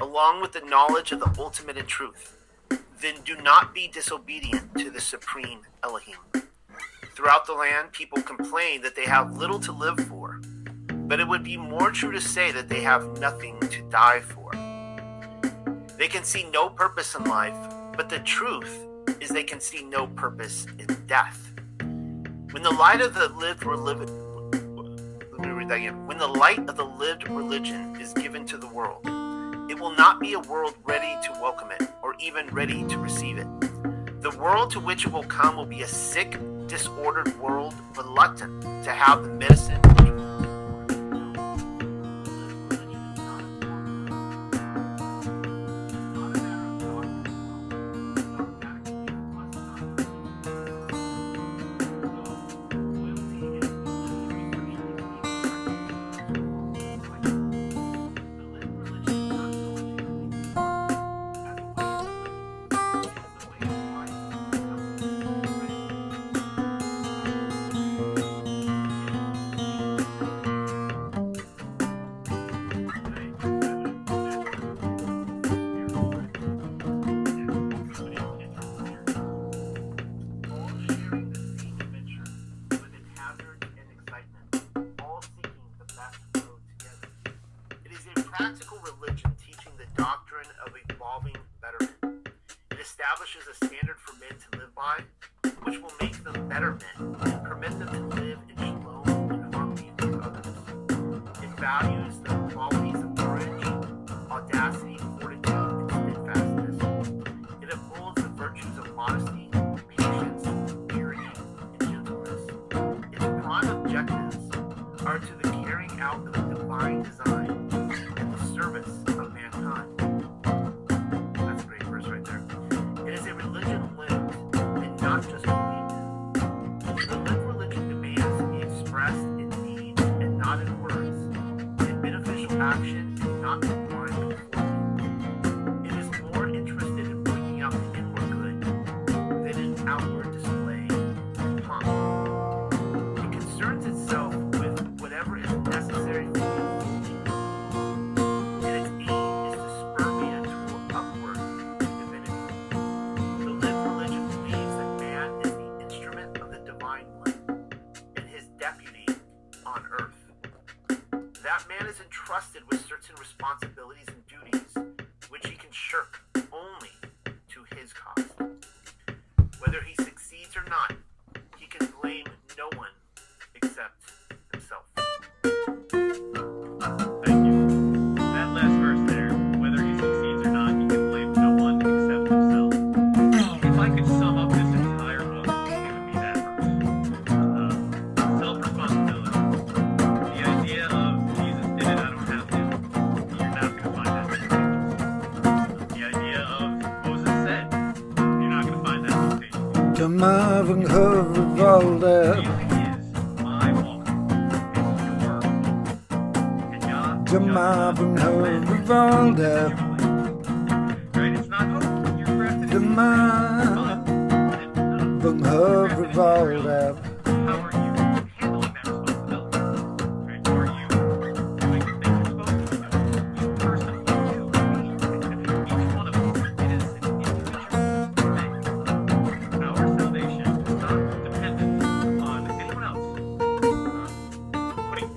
along with the knowledge of the ultimate in truth, then do not be disobedient to the supreme Elohim. Throughout the land, people complain that they have little to live for, but it would be more true to say that they have nothing to die for. They can see no purpose in life, but the truth is they can see no purpose in death. When the light of the lived religion is given to the world, it will not be a world ready to welcome it or even ready to receive it. The world to which it will come will be a sick, disordered world, reluctant to have the medicine. Practical religion teaching the doctrine of evolving betterment. It establishes a standard for men to live by, which will make them better men and permit them to live in shalom and harmony with others. It values the qualities of courage, audacity, fortitude, and steadfastness. It upholds the virtues of modesty, patience, purity, and gentleness. Its prime objectives are to the carrying out of the divine design and the service of mankind. That's a great verse right there. It is a religion lived and not just believed in. The lived religion demands to be expressed in deeds and not in words, in beneficial action and not in blind conformity. It is more interested in bringing out the inward good than in outward display and pomp. It concerns itself with whatever is necessary for man is entrusted with certain responsibilities and duties which he can shirk only to his cost. Whether he succeeds or not, he can blame no one except himself. Thank you. That last verse there, whether he succeeds or not, he can blame no one except himself. If I could sum up this entire book, it would be that verse. Self-responsibility. The idea of Marvin Hovervolder. Marvin Hovervolder. Right, it's not Marvin Hovervolder. How are you handling that responsibility? Right? Are you doing the things you're supposed to do? You personally, each one of us, it is an individual thing. Our salvation is not dependent on anyone else.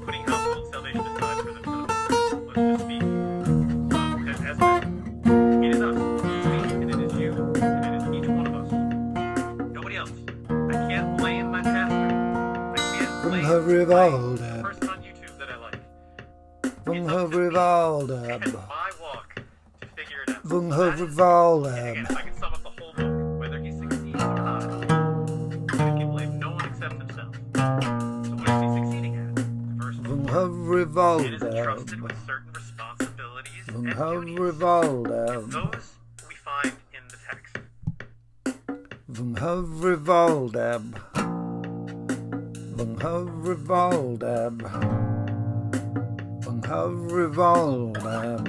Putting household salvation aside for the let's just speak. It is us, and it is you, and it is each one of us. Nobody else. I can't blame my pastor. I can't blame the person on YouTube that I like. It's up to me and my walk to figure it out. And again, if I can sum up the whole book, whether he succeeds or not, he can blame no one except himself. So what is he succeeding at? Verse 4. It is entrusted with certain responsibilities and duties. And those we find in the text. Van Hovervoldeb. Van Hovervoldeb. Van Hovervoldeb.